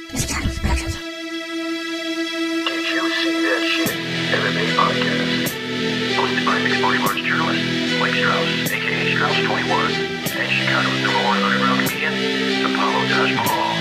Did you see that shit? MMA podcast. Hosted by mixed martial arts journalist Mike Strauss, aka Strauss21, and Chicago's number one underground comedian, Apollo Taj Mahal.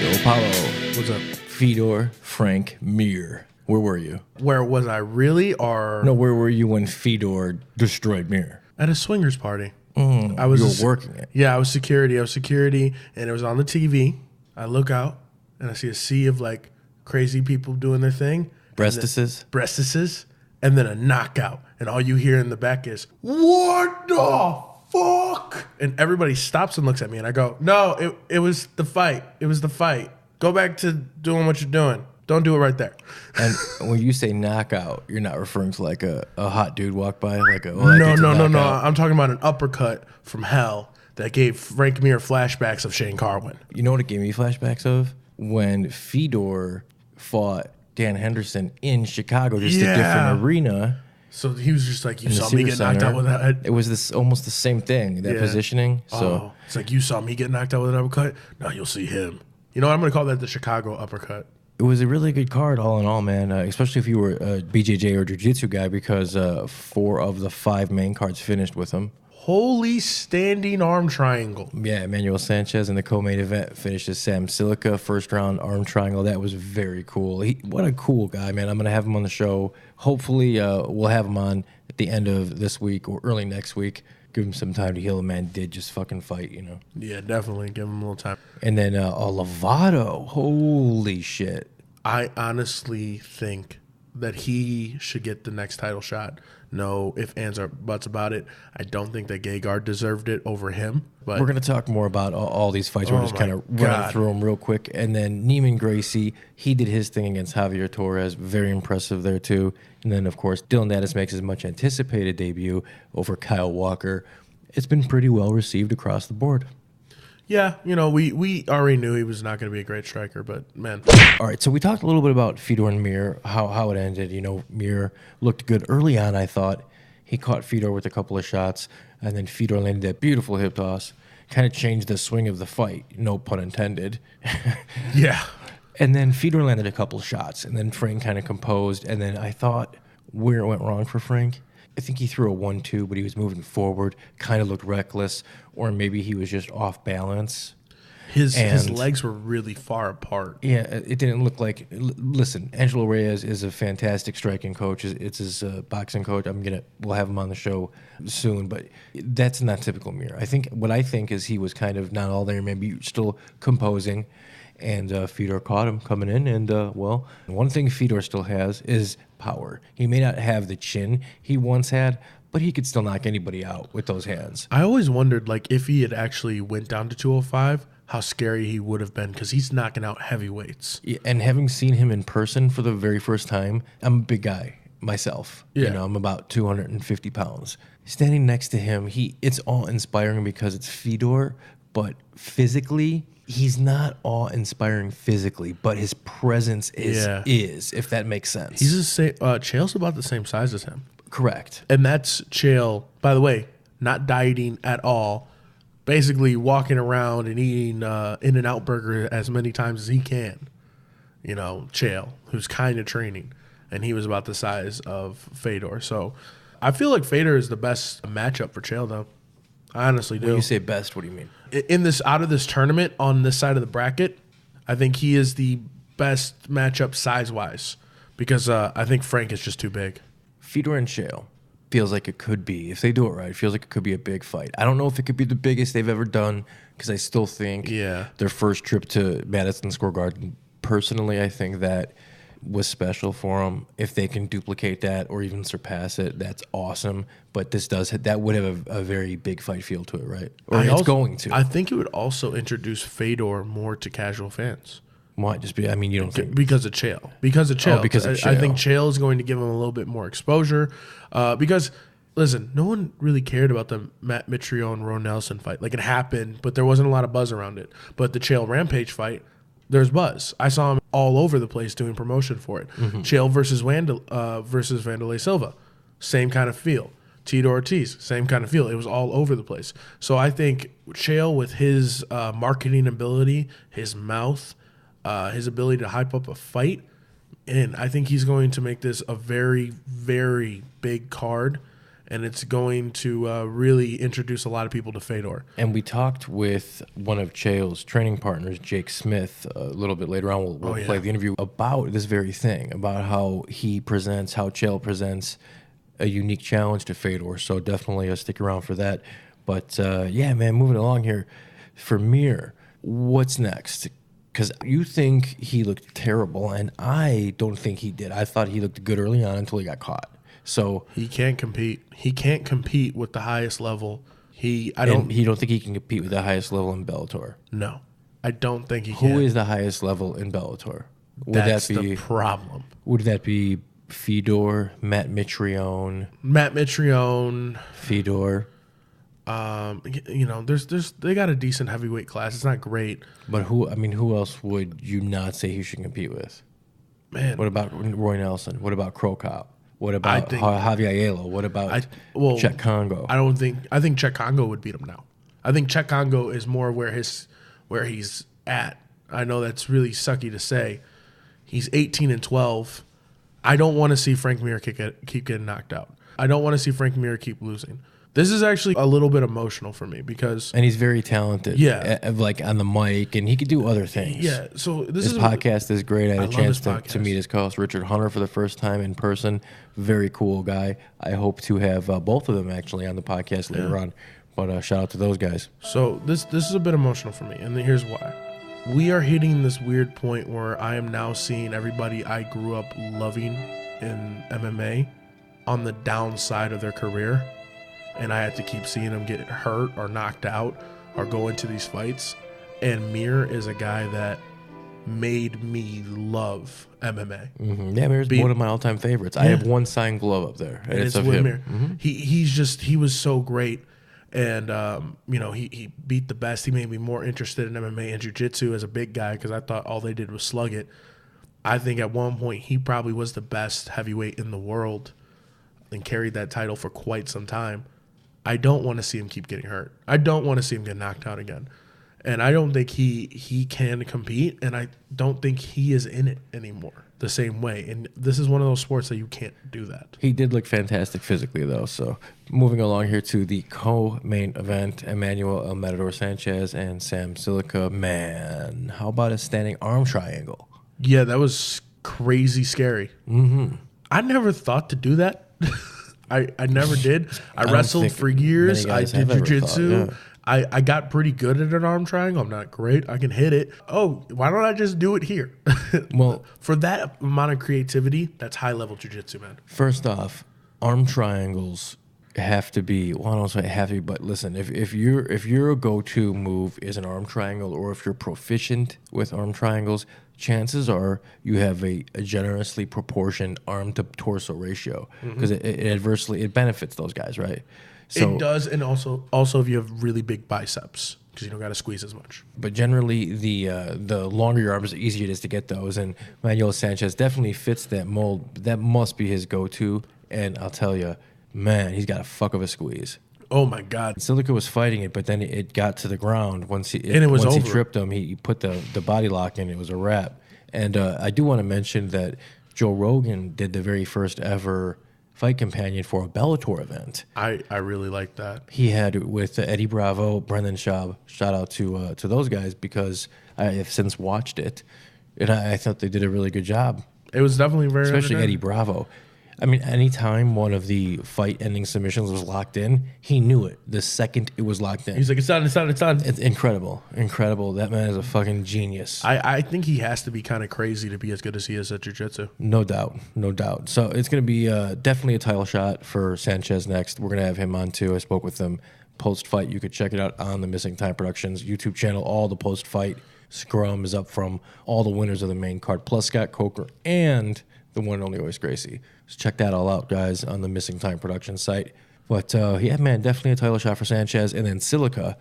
Yo, Apollo. What's up? Fedor, Frank, Mir. Where were you? Where was I really? Or No, where were you when Fedor destroyed Mir? at a swingers party. You were working it. Yeah, I was security. And it was on the TV. I look out and I see a sea of like crazy people doing their thing. Breastises? And then a knockout. And all you hear in the back is, "What the fuck?" And everybody stops and looks at me. And I go, "No, it was the fight. It was the fight. Go back to doing what you're doing. Don't do it right there." And when you say knockout, you're not referring to like a hot dude walk by? Like No. I'm talking about an uppercut from hell that gave Frank Mir flashbacks of Shane Carwin. You know what it gave me flashbacks of? When Fedor fought Dan Henderson in Chicago, just a different arena. So he was just like, you in the saw me get knocked Center. out with that. It was this almost the same thing, that positioning. So It's like, you saw me get knocked out with an uppercut. Now you'll see him. You know, I'm going to call that the Chicago uppercut. it was a really good card all in all, man, especially if you were a BJJ or jiu-jitsu guy, because 4 of the 5 main cards finished with him. Holy standing arm triangle. Yeah, Emmanuel Sanchez in the co-main event finished as Sam Silica, first round arm triangle. That was very cool. What a cool guy, man. I'm going to have him on the show. Hopefully we'll have him on at the end of this week or early next week. Give him some time to heal. The man did just fucking fight, you know. Yeah, definitely. Give him a little time. And then Lovato. Holy shit. I honestly think that he should get the next title shot. No ifs, ands, or buts about it. I don't think that Gegard deserved it over him. But we're going to talk more about all these fights. We're just kind of running through them real quick. And then Neiman Gracie, he did his thing against Javier Torres. Very impressive there, too. And then, of course, Dillon Danis makes his much anticipated debut over Kyle Walker. It's been pretty well received across the board. yeah, you know, we already knew he was not going to be a great striker, but man. All right, so we talked a little bit about Fedor and Mir, how it ended. You know, Mir looked good early on, I thought. He caught Fedor with a couple of shots, and then Fedor landed that beautiful hip toss. Kind of changed the swing of the fight, no pun intended. Yeah. And then Fedor landed a couple of shots, and then Frank kind of composed. And then I thought where it went wrong for Frank, I think he threw a 1-2, but he was moving forward, kind of looked reckless, or maybe he was just off balance. His legs were really far apart. Yeah, it didn't look like. Listen, Angelo Reyes is a fantastic striking coach. It's his boxing coach. We'll have him on the show soon, but that's not typical Mir. What I think is he was kind of not all there, maybe still composing, and Fedor caught him coming in. And well, one thing Fedor still has is power. He may not have the chin he once had, but he could still knock anybody out with those hands. I always wondered, like, if he had actually went down to 205, how scary he would have been, because he's knocking out heavyweights. Yeah, and having seen him in person for the very first time, I'm a big guy myself. Yeah. You know, I'm about 250 pounds. Standing next to him, it's awe-inspiring because it's Fedor, but physically, he's not awe-inspiring physically, but his presence is, if that makes sense. Chael's about the same size as him. Correct. And that's Chael, by the way, not dieting at all. Basically walking around and eating In-N-Out Burger as many times as he can. You know, Chael, who's kind of training. And he was about the size of Fedor. So I feel like Fedor is the best matchup for Chael, though. I honestly do. When you say best, what do you mean? Out of this tournament, on this side of the bracket, I think he is the best matchup size-wise. Because I think Frank is just too big. Fedor and Chael. Feels like it could be, if they do it right, it feels like it could be a big fight. I don't know if it could be the biggest they've ever done, because I still think their first trip to Madison Square Garden, personally, I think that was special for them. If they can duplicate that or even surpass it, that's awesome. But that would have a very big fight feel to it, right? Or going to. I think it would also introduce Fedor more to casual fans. Might just be. You don't think because of Chael? Because of Chael. Oh, because of Chael. I think Chael is going to give him a little bit more exposure. Because listen, no one really cared about the Matt Mitrione and Ron Nelson fight. Like, it happened, but there wasn't a lot of buzz around it. But the Chael Rampage fight, there's buzz. I saw him all over the place doing promotion for it. Mm-hmm. Chael versus Wanderlei Silva, same kind of feel. Tito Ortiz, same kind of feel. It was all over the place. So I think Chael, with his marketing ability, his mouth, his ability to hype up a fight, and I think he's going to make this a very, very big card, and it's going to really introduce a lot of people to Fedor. And we talked with one of Chael's training partners, Jake Smith, a little bit later on. We'll play the interview about this very thing, about how he presents, how Chael presents a unique challenge to Fedor. So definitely stick around for that. But yeah, man, moving along here. For Mir, what's next? Because you think he looked terrible, and I don't think he did. I thought he looked good early on until he got caught. So he can't compete. He can't compete with the highest level. You don't think he can compete with the highest level in Bellator? No, I don't think he can. Who is the highest level in Bellator? That's the problem. Would that be Fedor, Matt Mitrione, Fedor? They got a decent heavyweight class. It's not great, but who else would you not say he should compete with? Man, what about Roy Nelson? What about Crow Cop? What about Javier Ayala? What about Czech Congo? I think Czech Congo would beat him now. I think Czech Congo is more where he's at. I know that's really sucky to say. He's 18-12. I don't want to see Frank Mir keep getting knocked out. I don't want to see Frank Mir keep losing. This is actually a little bit emotional for me because... And he's very talented. Yeah. Like on the mic, and he could do other things. Yeah. So this podcast is great. I had a chance to meet his co-host, Richard Hunter, for the first time in person. Very cool guy. I hope to have both of them actually on the podcast later on. But shout out to those guys. So this is a bit emotional for me, and here's why. We are hitting this weird point where I am now seeing everybody I grew up loving in MMA on the downside of their career. And I had to keep seeing them get hurt or knocked out or go into these fights. And Mir is a guy that made me love MMA. Mm-hmm. Yeah, Mir's one of my all-time favorites. I have one signed glove up there, and it's of him. Mir. Mm-hmm. He was so great. And, he beat the best. He made me more interested in MMA and jiu-jitsu as a big guy because I thought all they did was slug it. I think at one point he probably was the best heavyweight in the world and carried that title for quite some time. I don't want to see him keep getting hurt. I don't want to see him get knocked out again. And I don't think he can compete, and I don't think he is in it anymore the same way. And this is one of those sports that you can't do that. He did look fantastic physically, though. So moving along here to the co-main event, Emmanuel Sanchez and Sam Silica. Man, how about a standing arm triangle? Yeah, that was crazy scary. Mm-hmm. I never thought to do that. I never did. I wrestled for years. I did jiu-jitsu. Yeah. I got pretty good at an arm triangle. I'm not great. I can hit it. Oh, why don't I just do it here? Well, for that amount of creativity, that's high-level jiu-jitsu, man. First off, arm triangles have to be, well, I don't say have to be, but listen, if your go-to move is an arm triangle, or if you're proficient with arm triangles, chances are you have a generously proportioned arm to torso ratio, because it benefits those guys, right? So, it does, and also if you have really big biceps, because you don't got to squeeze as much. But generally, the longer your arms, the easier it is to get those. And Emmanuel Sanchez definitely fits that mold. That must be his go-to. And I'll tell you, man, he's got a fuck of a squeeze. Oh my God! Silica was fighting it, but then it got to the ground once he tripped him. He put the body lock in. It was a wrap. And I do want to mention that Joe Rogan did the very first ever fight companion for a Bellator event. I really like that. He had with Eddie Bravo, Brendan Schaub. Shout out to those guys, because I have since watched it, and I thought they did a really good job. It was definitely very, especially Eddie Bravo. I mean, anytime one of the fight-ending submissions was locked in, he knew it the second it was locked in. He's like, it's done. It's incredible. That man is a fucking genius. I think he has to be kind of crazy to be as good as he is at jiu-jitsu. No doubt. So it's going to be definitely a title shot for Sanchez next. We're going to have him on, too. I spoke with him post-fight. You could check it out on the Missing Time Productions YouTube channel. All the post-fight scrum is up from all the winners of the main card, plus Scott Coker and the one and only Royce Gracie. So check that all out, guys, on the Missing Time Productions site. But, yeah, man, definitely a title shot for Sanchez. And then Silica,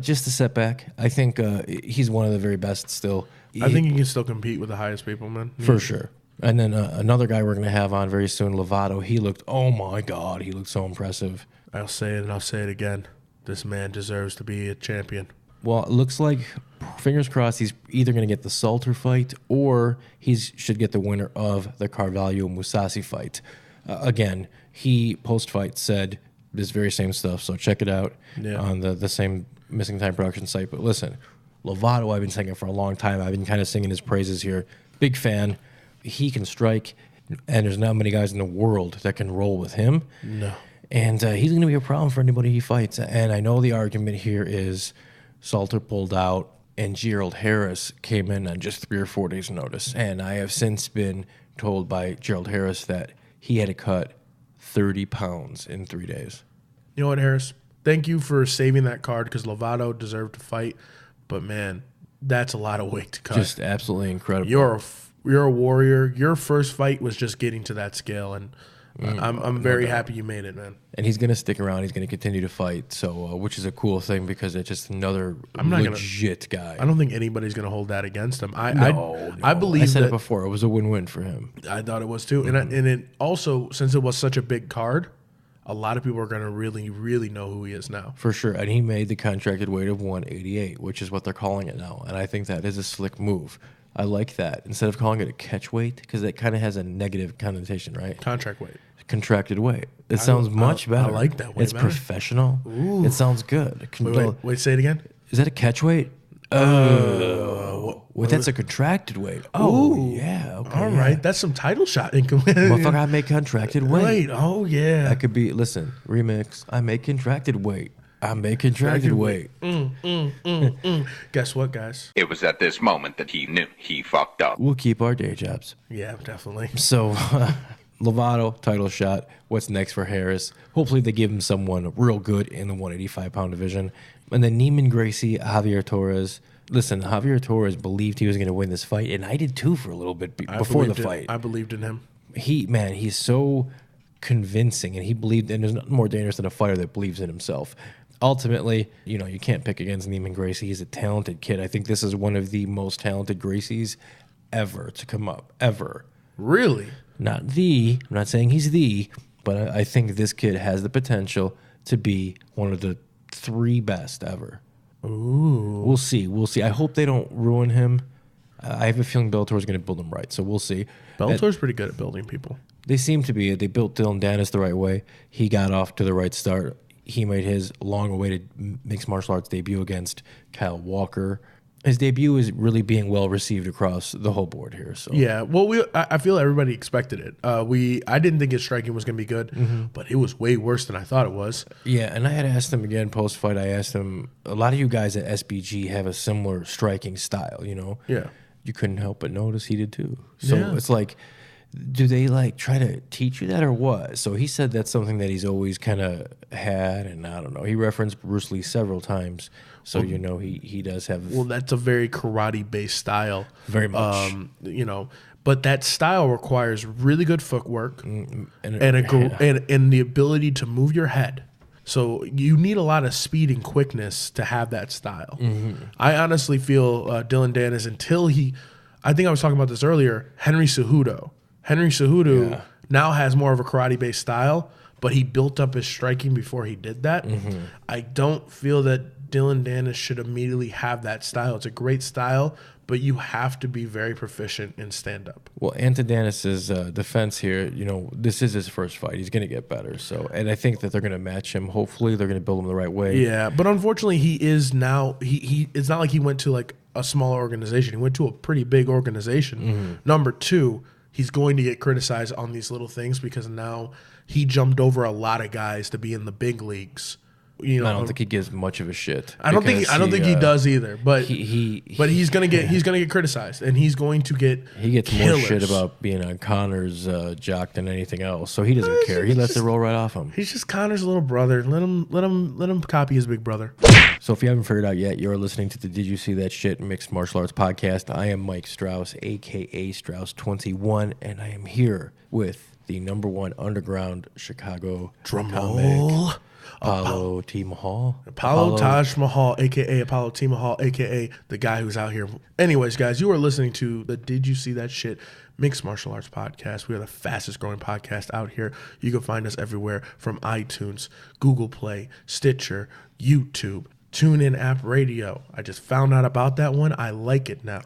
just a setback. I think he's one of the very best still. I think he can still compete with the highest people, man. For sure. And then another guy we're going to have on very soon, Lovato. He looked, oh my God, he looked so impressive. I'll say it and I'll say it again. This man deserves to be a champion. Well, it looks like, fingers crossed, he's either going to get the Salter fight or he should get the winner of the Carvalho-Musasi fight. Again, he post-fight said this very same stuff, so check it out on the same Missing Time Production site. But listen, Lovato, I've been saying it for a long time. I've been kind of singing his praises here. Big fan. He can strike, and there's not many guys in the world that can roll with him. No. And he's going to be a problem for anybody he fights. And I know the argument here is Salter pulled out and Gerald Harris came in on just 3 or 4 days' notice. And I have since been told by Gerald Harris that he had to cut 30 pounds in 3 days. You know what, Harris? Thank you for saving that card because Lovato deserved to fight. But, man, that's a lot of weight to cut. Just absolutely incredible. You're a warrior. Your first fight was just getting to that scale, and I'm very happy you made it, man. And he's going to stick around. He's going to continue to fight, so which is a cool thing because it's just another legit guy. I don't think anybody's going to hold that against him. I believe I said it before. It was a win-win for him. I thought it was too. And it also, since it was such a big card, a lot of people are going to really, really know who he is now. For sure. And he made the contracted weight of 188, which is what they're calling it now. And I think that is a slick move. I like that. Instead of calling it a catch weight, because it kind of has a negative connotation, right? Contract weight. Contracted weight. It sounds much better. I like that way It's better. Professional. Ooh. It sounds good. Wait, say it again. Is that a catch weight? That's a contracted weight. Oh, yeah. Okay, all right. That's some title shot income. Motherfucker, I make contracted weight. Wait, oh, yeah. That could be, listen, remix. I make contracted weight. I make contracted weight. Guess what, guys? It was at this moment that he knew he fucked up. We'll keep our day jobs. Yeah, definitely. So, Lovato, title shot. What's next for Harris? Hopefully they give him someone real good in the 185-pound division. And then Neiman Gracie, Javier Torres. Listen, Javier Torres believed he was going to win this fight, and I did too for a little bit before the fight. I believed in him. He's so convincing, and he believed, and there's nothing more dangerous than a fighter that believes in himself. Ultimately, you can't pick against Neiman Gracie. He's a talented kid. I think this is one of the most talented Gracies ever to come up, ever. Really? I'm not saying he's but I think this kid has the potential to be one of the 3 best ever. Ooh. We'll see. I hope they don't ruin him. I have a feeling Bellator is going to build him right, so we'll see. Bellator's pretty good at building people. They seem to be. They built Dillon Danis the right way. He got off to the right start. He made his long-awaited mixed martial arts debut against Kyle Walker. His debut is really being well received across the whole board here. So yeah, well, I feel everybody expected it. I didn't think his striking was going to be good, but it was way worse than I thought it was. Yeah, and I had asked him again post-fight. I asked him, a lot of you guys at SBG have a similar striking style, Yeah. You couldn't help but notice he did too. So it's like, do they try to teach you that or what? So he said that's something that he's always kind of had, and I don't know. He referenced Bruce Lee several times, so he does have. Well, that's a very karate-based style, very much. But that style requires really good footwork and the ability to move your head. So you need a lot of speed and quickness to have that style. I honestly feel Dillon Danis I think I was talking about this earlier. Henry Cejudo now has more of a karate-based style, but he built up his striking before he did that. I don't feel that Dillon Danis should immediately have that style. It's a great style, but you have to be very proficient in stand-up. Well, Anton Danis' defense here, this is his first fight. He's going to get better. So, and I think that they're going to match him. Hopefully, they're going to build him the right way. Yeah, but unfortunately, he is now. It's not like he went to a smaller organization. He went to a pretty big organization. Number 2, he's going to get criticized on these little things because now he jumped over a lot of guys to be in the big leagues. I don't think he gives much of a shit. I don't think he does either. But he's gonna get criticized, and he's going to get. He gets killers. more shit about being on Connor's jock than anything else, so he doesn't care. He lets it roll right off him. He's just Connor's little brother. Let him copy his big brother. So if you haven't figured out yet, you're listening to the Did You See That Shit Mixed Martial Arts Podcast. I am Mike Strauss, a.k.a. Strauss21, and I am here with the #1 underground Chicago Drum comic, roll. Apollo T. Mahal. Apollo Taj Mahal, a.k.a. Apollo T. Mahal, a.k.a. the guy who's out here. Anyways, guys, you are listening to the Did You See That Shit Mixed Martial Arts Podcast. We are the fastest growing podcast out here. You can find us everywhere from iTunes, Google Play, Stitcher, YouTube, TuneIn app radio. I just found out about that one. I like it now.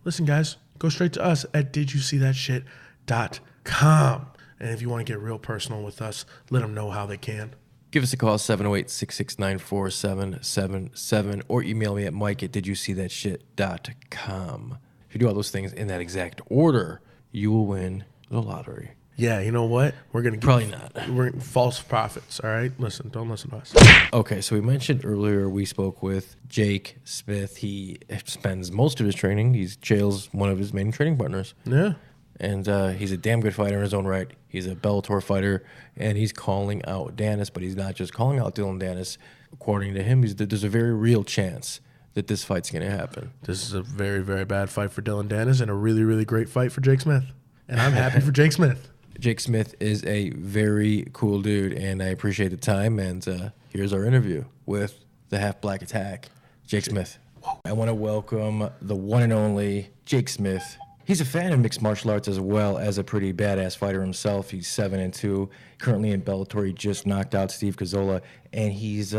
Listen, guys, go straight to us at didyousee.shit.com. And if you want to get real personal with us, let them know how they can. Give us a call, 708-669-4777, or email me at mike@didyousee.shit.com. If you do all those things in that exact order, you will win the lottery. Yeah, you know what? We're going to Probably not. We're false prophets, all right? Listen, don't listen to us. Okay, so we mentioned earlier we spoke with Jake Smith. He spends most of his training. He's Chael's one of his main training partners. Yeah. And he's a damn good fighter in his own right. He's a Bellator fighter, and he's calling out Danis, but he's not just calling out Dillon Danis. According to him, there's a very real chance that this fight's going to happen. This is a very, very bad fight for Dillon Danis and a really, really great fight for Jake Smith. And I'm happy for Jake Smith. Jake Smith is a very cool dude, and I appreciate the time. And here's our interview with the Half Black Attack, Jake Smith. I want to welcome the one and only Jake Smith. He's a fan of mixed martial arts as well as a pretty badass fighter himself. He's 7-2, currently in Bellator. He just knocked out Steve Cazzola, and he's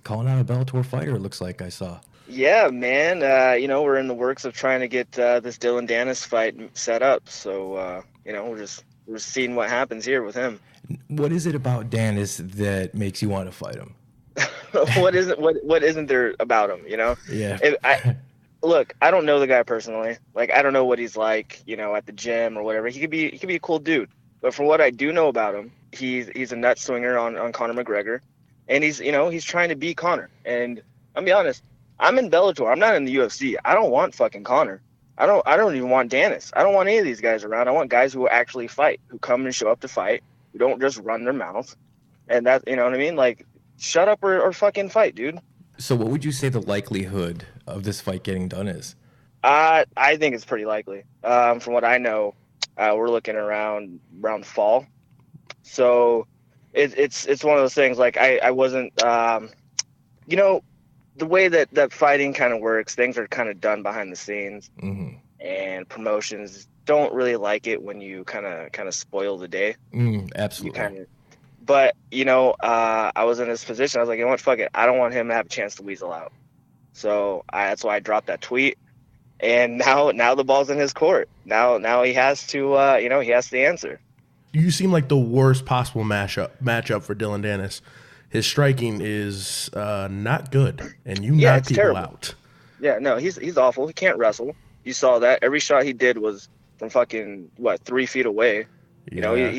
calling out a Bellator fighter, it looks like I saw. Yeah, man. We're in the works of trying to get this Dillon Danis fight set up. So, we're seeing what happens here with him. What is it about Danis that makes you want to fight him? What isn't there about him, Yeah. Look, I don't know the guy personally. Like, I don't know what he's like, at the gym or whatever. He could be a cool dude. But from what I do know about him, he's a nut swinger on Conor McGregor, and he's trying to beat Conor. And I'll be honest, I'm in Bellator. I'm not in the UFC. I don't want fucking Conor. I don't even want Danis. I don't want any of these guys around. I want guys who will actually fight, who come and show up to fight, who don't just run their mouth. And that, you know what I mean? Like, shut up or fucking fight, dude. So what would you say the likelihood of this fight getting done is? I think it's pretty likely. From what I know, we're looking around fall. So it's one of those things. Like I wasn't, the way that fighting kind of works, things are kind of done behind the scenes, and promotions don't really like it when you kind of spoil the day. Absolutely. But, I was in this position. I was like, you know what, fuck it. I don't want him to have a chance to weasel out. So that's why I dropped that tweet. And now the ball's in his court. Now he has to, he has to answer. You seem like the worst possible matchup for Dillon Danis. His striking is not good, and you knock people terrible. out. Yeah, no, he's awful. He can't wrestle. You saw that. Every shot he did was from fucking, 3 feet away. Yeah.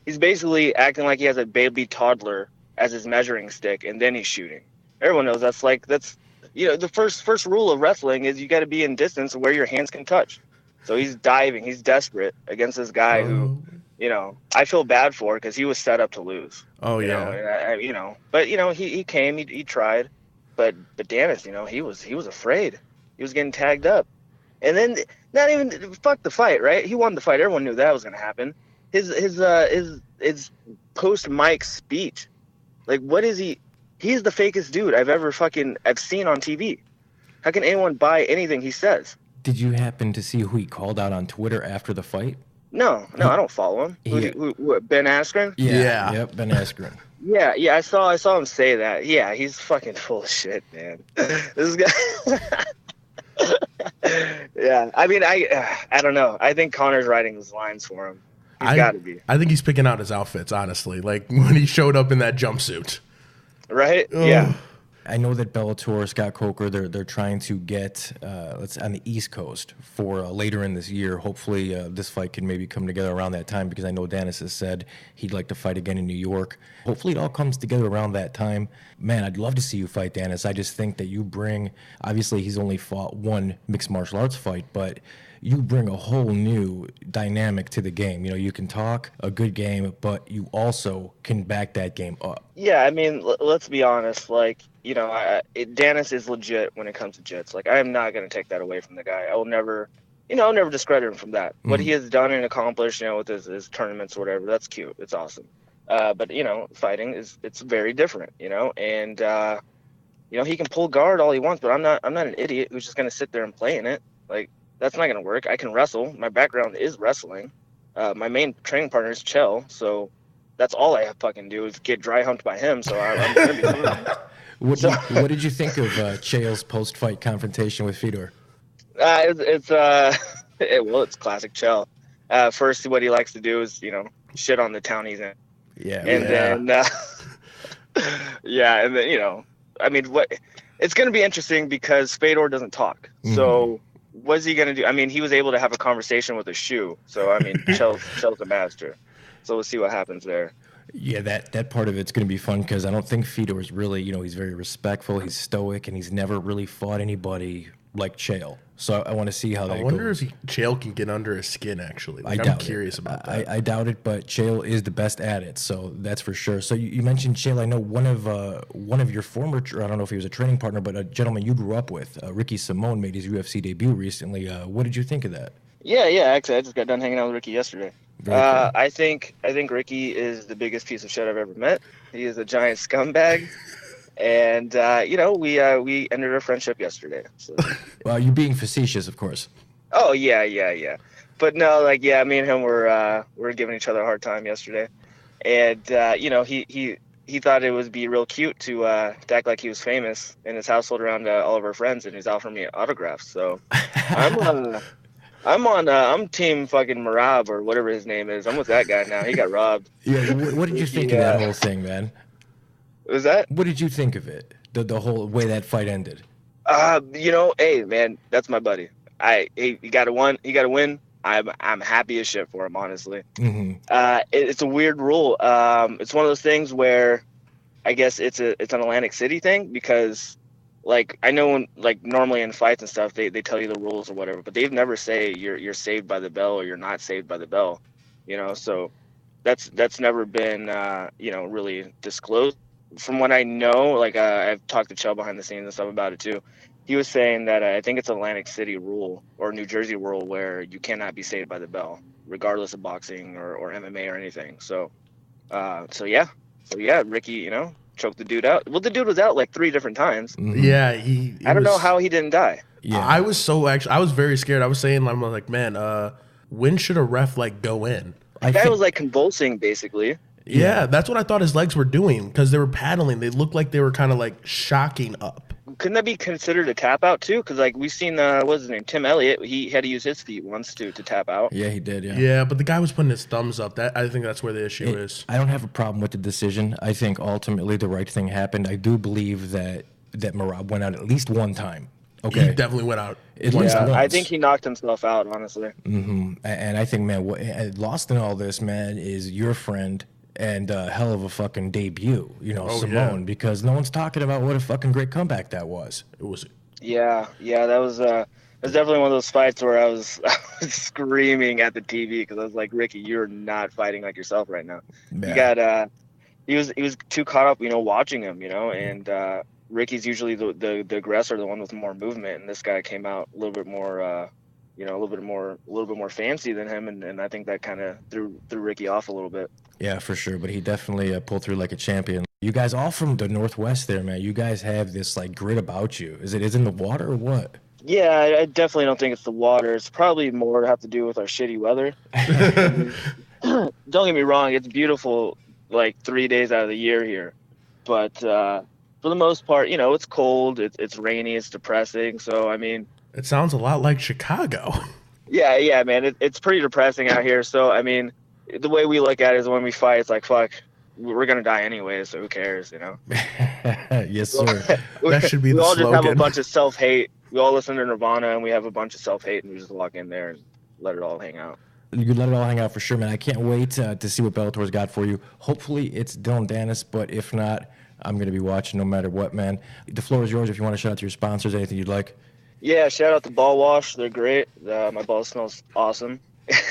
He's basically acting like he has a baby toddler as his measuring stick, and then he's shooting. Everyone knows that's the first rule of wrestling is you got to be in distance where your hands can touch. So he's diving, he's desperate against this guy who, I feel bad for because he was set up to lose. Oh yeah. But he came, he tried, but Danis, he was afraid. He was getting tagged up, and then not even fuck the fight, right? He won the fight. Everyone knew that was gonna happen. His post mic speech, like, what is he? He's the fakest dude I've seen on TV. How can anyone buy anything he says? Did you happen to see who he called out on Twitter after the fight? No, I don't follow him. Who, Ben Askren? Yeah. Yep, Ben Askren. Yeah, I saw him say that. Yeah, he's fucking full of shit, man. This guy. Yeah, I mean, I don't know. I think Conor's writing his lines for him. He's got to be. I think he's picking out his outfits, honestly. Like when he showed up in that jumpsuit. Right? Ugh. Yeah. I know that Bellator, Scott Coker, they're trying to get on the East Coast for later in this year. Hopefully, this fight can maybe come together around that time because I know Danis has said he'd like to fight again in New York. Hopefully, it all comes together around that time. Man, I'd love to see you fight Danis. I just think that you bring. Obviously, he's only fought one mixed martial arts fight, but you bring a whole new dynamic to the game. You can talk a good game, but you also can back that game up. Yeah, I mean, let's be honest. Like, Danis is legit when it comes to jits. Like, I am not going to take that away from the guy. I will never never discredit him from that. What he has done and accomplished, with his tournaments or whatever, that's cute. It's awesome. But fighting it's very different, and he can pull guard all he wants, but I'm not an idiot who's just gonna sit there and play in it. Like, that's not gonna work. I can wrestle. My background is wrestling. My main training partner is Chell, so that's all I fucking do is get dry humped by him. So I'm gonna be fine. What did you think of Chael's post-fight confrontation with Fedor? It's classic Chell. First, what he likes to do is shit on the town he's in. Yeah, and then I mean, it's going to be interesting because Fedor doesn't talk. So what's he going to do? I mean, he was able to have a conversation with a shoe. So I mean, Chell's a master. So we'll see what happens there. Yeah, that part of it's going to be fun because I don't think Fedor is really, he's very respectful, he's stoic, and he's never really fought anybody like Chael. So I want to see how that goes. I wonder if Chael can get under his skin, actually. I'm curious about that. I doubt it, but Chael is the best at it, so that's for sure. So you mentioned Chael. I know one of your former, I don't know if he was a training partner, but a gentleman you grew up with, Ricky Simone, made his UFC debut recently. What did you think of that? Yeah. Actually, I just got done hanging out with Ricky yesterday. Cool. I think Ricky is the biggest piece of shit I've ever met. He is a giant scumbag. And we ended our friendship yesterday. So. Well, you're being facetious, of course. Oh yeah. But no, me and him were giving each other a hard time yesterday, and he thought it would be real cute to act like he was famous in his household around all of our friends, and he's offering me autographs. So I'm team fucking Marab or whatever his name is. I'm with that guy now. He got robbed. Yeah. What did you think of that whole thing, man? Was that? What did you think of it? The whole way that fight ended? Hey man, that's my buddy. He got to win. I'm happy as shit for him, honestly. It's a weird rule. It's one of those things where I guess it's an Atlantic City thing because I know when normally in fights and stuff they tell you the rules or whatever, but they've never say you're saved by the bell or you're not saved by the bell. So that's never been really disclosed. From what I know, I've talked to Chell behind the scenes and stuff about it too. He was saying that I think it's Atlantic City rule or New Jersey rule where you cannot be saved by the bell, regardless of boxing or MMA or anything. So yeah, Ricky, choked the dude out. Well, the dude was out 3 different times. Yeah, I don't know how he didn't die. Yeah, I was very scared. I was saying, I'm like, man, when should a ref go in? The guy was convulsing basically. Yeah, that's what I thought his legs were doing because they were paddling. They looked like they were kind of shocking up. Couldn't that be considered a tap out too? Because we've seen what's his name, Tim Elliott. He had to use his feet once to tap out. Yeah, he did. Yeah, but the guy was putting his thumbs up. I think that's where the issue is. I don't have a problem with the decision. I think ultimately the right thing happened. I do believe that Marab went out at least one time. Okay, he definitely went out. At least once. I think he knocked himself out, honestly. And I think, man, what lost in all this, man, is your friend. And a hell of a fucking debut, Simone, because no one's talking about what a fucking great comeback that was. It was. Yeah, that was definitely one of those fights where I was screaming at the TV because I was like, Ricky, you're not fighting like yourself right now. Yeah. You got he was too caught up, watching him, and Ricky's usually the aggressor, the one with more movement, and this guy came out a little bit more. A little bit more fancy than him, and I think that kind of threw Ricky off a little bit. Yeah, for sure. But he definitely pulled through like a champion. You guys all from the Northwest there, man. You guys have this grit about you. Is it in the water or what? Yeah, I definitely don't think it's the water. It's probably more to have to do with our shitty weather. Don't get me wrong. It's beautiful 3 days out of the year here. But for the most part, it's cold. It's rainy. It's depressing. So, I mean... It sounds a lot like Chicago. Yeah, man. It's pretty depressing out here. So, I mean, the way we look at it is when we fight, it's fuck, we're going to die anyway, so who cares, Yes, sir. That should be the slogan. We all just have a bunch of self-hate. We all listen to Nirvana, and we have a bunch of self-hate, and we just walk in there and let it all hang out. You can let it all hang out for sure, man. I can't wait to see what Bellator's got for you. Hopefully it's Dillon Danis, but if not, I'm going to be watching no matter what, man. The floor is yours if you want to shout out to your sponsors, anything you'd like. Yeah, shout out to Ball Wash. They're great. My ball smells awesome.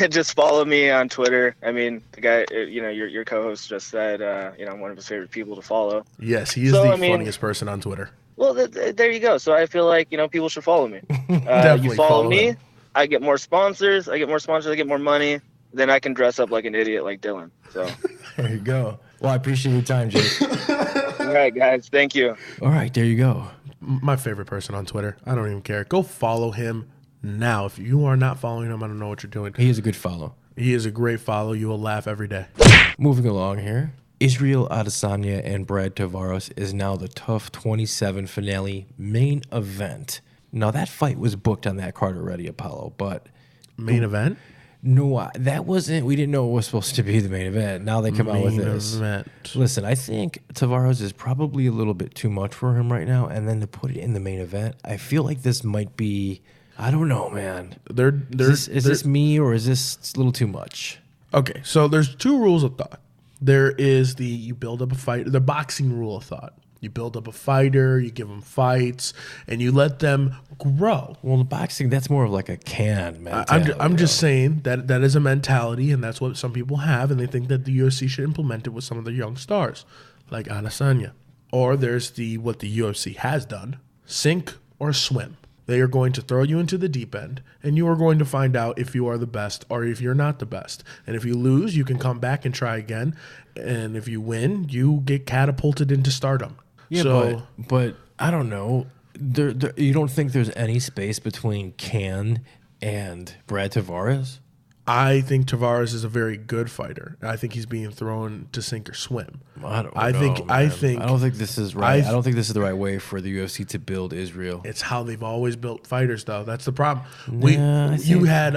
Just follow me on Twitter. I mean, the guy, your co-host just said, I'm one of his favorite people to follow. Yes, he is funniest person on Twitter. Well, there you go. So I feel like, people should follow me. Definitely you follow me, him. I get more sponsors. I get more money. Then I can dress up like an idiot like Dillon. So There you go. Well, I appreciate your time, Jake. all right, guys. Thank you. All right, there you go. My favorite person on Twitter. I don't even care. Go follow him now. If you are not following him, I don't know what you're doing. He is a good follow. He is a great follow. You will laugh every day. Moving along here. Israel Adesanya and Brad Tavares is now the TUF 27 finale main event. Now, that fight was booked on that card already, Apollo, but... Main event? No, that wasn't... We didn't know it was supposed to be the main event. Now they come out with this. Event. Listen, I think Tavares is probably a little bit too much for him right now, and then to put it in the main event, I feel like this might be... I don't know, man. Is this me, or is this a little too much? Okay, so there's two rules of thought. There is you build up a fight, the boxing rule of thought. You build up a fighter, you give them fights, and you let them grow. Well, the boxing, that's more of like a can mentality. I'm just saying that is a mentality, and that's what some people have, and they think that the UFC should implement it with some of their young stars, like Adesanya. Or there's what the UFC has done, sink or swim. They are going to throw you into the deep end, and you are going to find out if you are the best or if you're not the best. And if you lose, you can come back and try again. And if you win, you get catapulted into stardom. Yeah, so, but I don't know. You don't think there's any space between Can and Brad Tavares? I think Tavares is a very good fighter. I think he's being thrown to sink or swim. I don't think this is right. I don't think this is the right way for the UFC to build Israel. It's how they've always built fighters, though. That's the problem. You have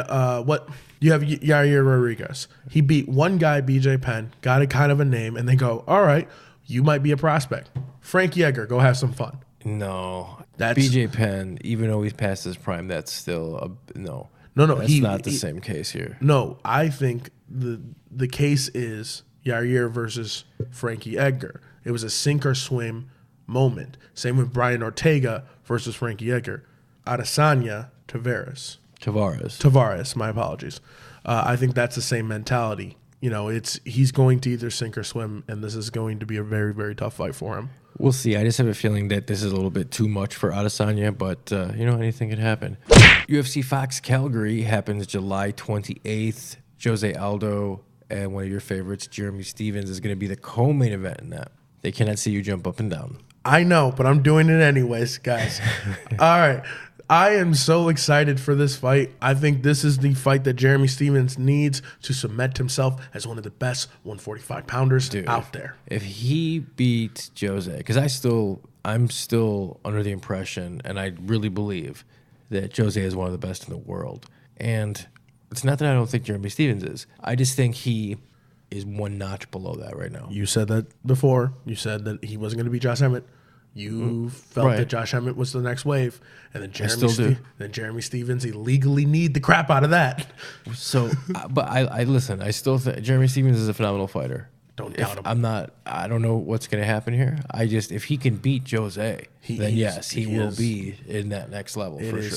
Yair Rodriguez. He beat one guy, BJ Penn, got a kind of a name, and they go, all right, you might be a prospect. Frankie Edgar, go have some fun. No, BJ Penn, even though he's past his prime, that's still no. No, that's not the same case here. No, I think the case is Yair versus Frankie Edgar. It was a sink or swim moment. Same with Brian Ortega versus Frankie Edgar. Adesanya, Tavares, my apologies. I think that's the same mentality. You know, he's going to either sink or swim, and this is going to be a very, very tough fight for him. We'll see. I just have a feeling that this is a little bit too much for Adesanya, but anything can happen. UFC Fox Calgary happens July 28th. Jose Aldo and one of your favorites, Jeremy Stephens, is going to be the co-main event in that. They cannot see you jump up and down. I know, but I'm doing it anyways, guys. All right. I am so excited for this fight. I think this is the fight that Jeremy Stephens needs to cement himself as one of the best 145-pounders out there. If he beats Jose, because I'm still under the impression, and I really believe that Jose is one of the best in the world. And it's not that I don't think Jeremy Stephens is. I just think he is one notch below that right now. You said that before. You said that he wasn't going to be Josh Emmett. You felt that Josh Emmett was the next wave, and then Jeremy Stephens illegally kneed the crap out of that. So, but I listen. I still think Jeremy Stephens is a phenomenal fighter. Don't doubt him. I don't know what's going to happen here. If he can beat Jose, then yes, he will be in that next level for sure. It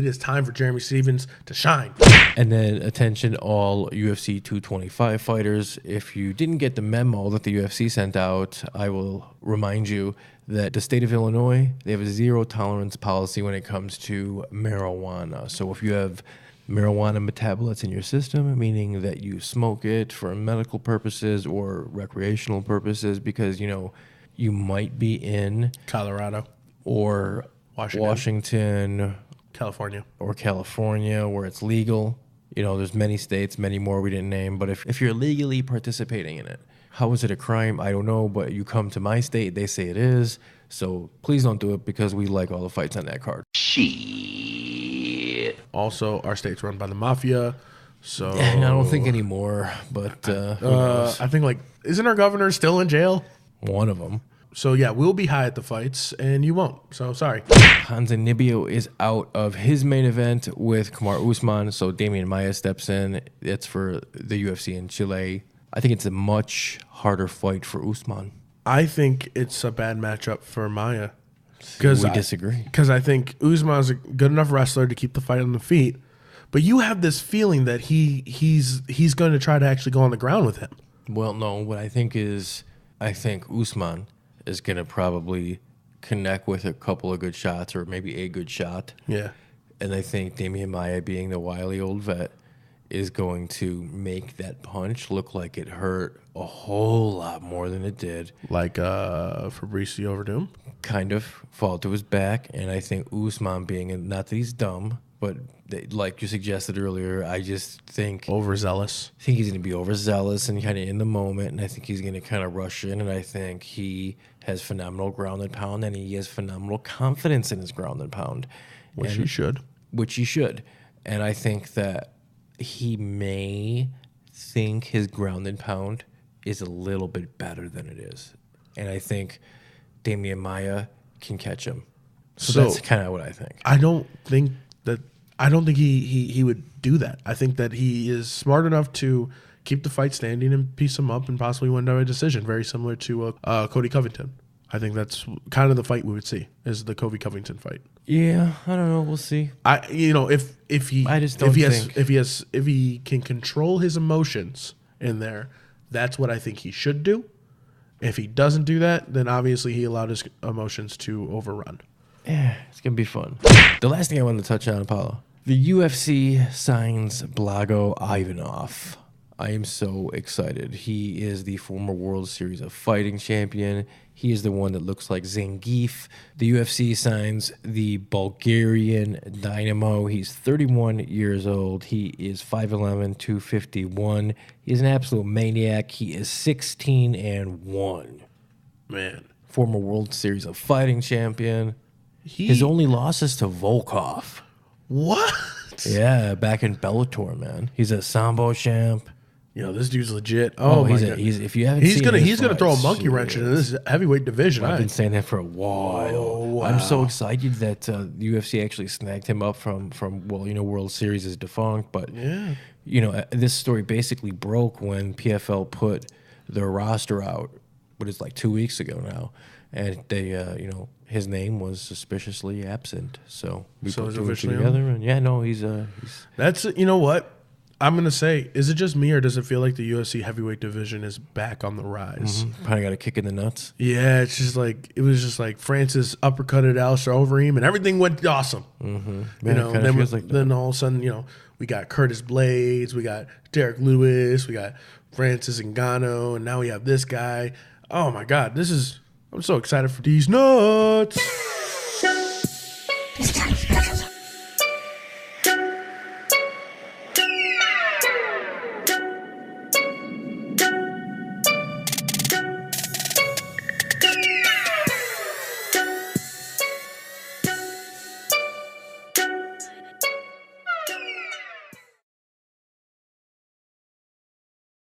is time for Jeremy Stephens to shine. And then attention all UFC 225 fighters. If you didn't get the memo that the UFC sent out, I will remind you that the state of Illinois, they have a zero tolerance policy when it comes to marijuana. So if you have marijuana metabolites in your system, meaning that you smoke it for medical purposes or recreational purposes, because you might be in Colorado or Washington, California where it's legal. There's many states, many more we didn't name, but if you're legally participating in it, how is it a crime? I don't know, but you come to my state, they say it is. So please don't do it, because we like all the fights on that card. Also, our state's run by the mafia, so I don't think anymore. But I think isn't our governor still in jail? One of them. So yeah, we'll be high at the fights, and you won't. So sorry. Ponzinibbio is out of his main event with Kamaru Usman, so Damian Maia steps in. It's for the UFC in Chile. I think it's a much harder fight for Usman. I think it's a bad matchup for Maia. We disagree. Because I think Usman's a good enough wrestler to keep the fight on the feet, but you have this feeling that he's going to try to actually go on the ground with him. Well, no. What I think Usman is going to probably connect with a couple of good shots, or maybe a good shot. Yeah. And I think Damian Maia, being the wily old vet, is going to make that punch look like it hurt a whole lot more than it did. Like Fabricio Verdum? Kind of fall to his back. And I think Usman being, not that he's dumb, but like you suggested earlier, I just think... Overzealous. I think he's going to be overzealous and kind of in the moment. And I think he's going to kind of rush in. And I think he has phenomenal ground and pound. And he has phenomenal confidence in his ground and pound. Which he should. Which he should. And I think that he may think his ground and pound is a little bit better than it is. And I think Damian Maia can catch him. So that's kind of what I think. I don't think he would do that. I think that he is smart enough to keep the fight standing and piece him up and possibly win by a decision, very similar to Cody Covington. I think that's kind of the fight we would see, is the Kobe Covington fight. Yeah, I don't know. We'll see. If he can control his emotions in there, that's what I think he should do. If he doesn't do that, then obviously he allowed his emotions to overrun. Yeah, it's gonna be fun. The last thing I wanted to touch on, Apollo, the UFC signs Blago Ivanov. I am so excited. He is the former World Series of Fighting champion. He is the one that looks like Zangief. The UFC signs the Bulgarian Dynamo. He's 31 years old. He is 5'11", 251. He's an absolute maniac. He is 16-1. Man. Former World Series of Fighting champion. His only loss is to Volkov. What? Yeah, back in Bellator, man. He's a Sambo champ. This dude's legit. Oh my God. If you haven't he's seen gonna throw a monkey wrench into this heavyweight division. I've been saying that for a while. Oh, wow. I'm so excited that the UFC actually snagged him up from World Series is defunct, but this story basically broke when PFL put their roster out. What is like 2 weeks ago now, and they his name was suspiciously absent. So we put two together, and he's that's what. I'm going to say, is it just me or does it feel like the UFC heavyweight division is back on the rise? Mm-hmm. Probably got a kick in the nuts. Yeah, it was just like Francis uppercutted Alistair Overeem and everything went awesome. Mm-hmm. Then all of a sudden, we got Curtis Blades, we got Derek Lewis, we got Francis Ngannou, and now we have this guy. Oh my God, I'm so excited for these nuts. It's time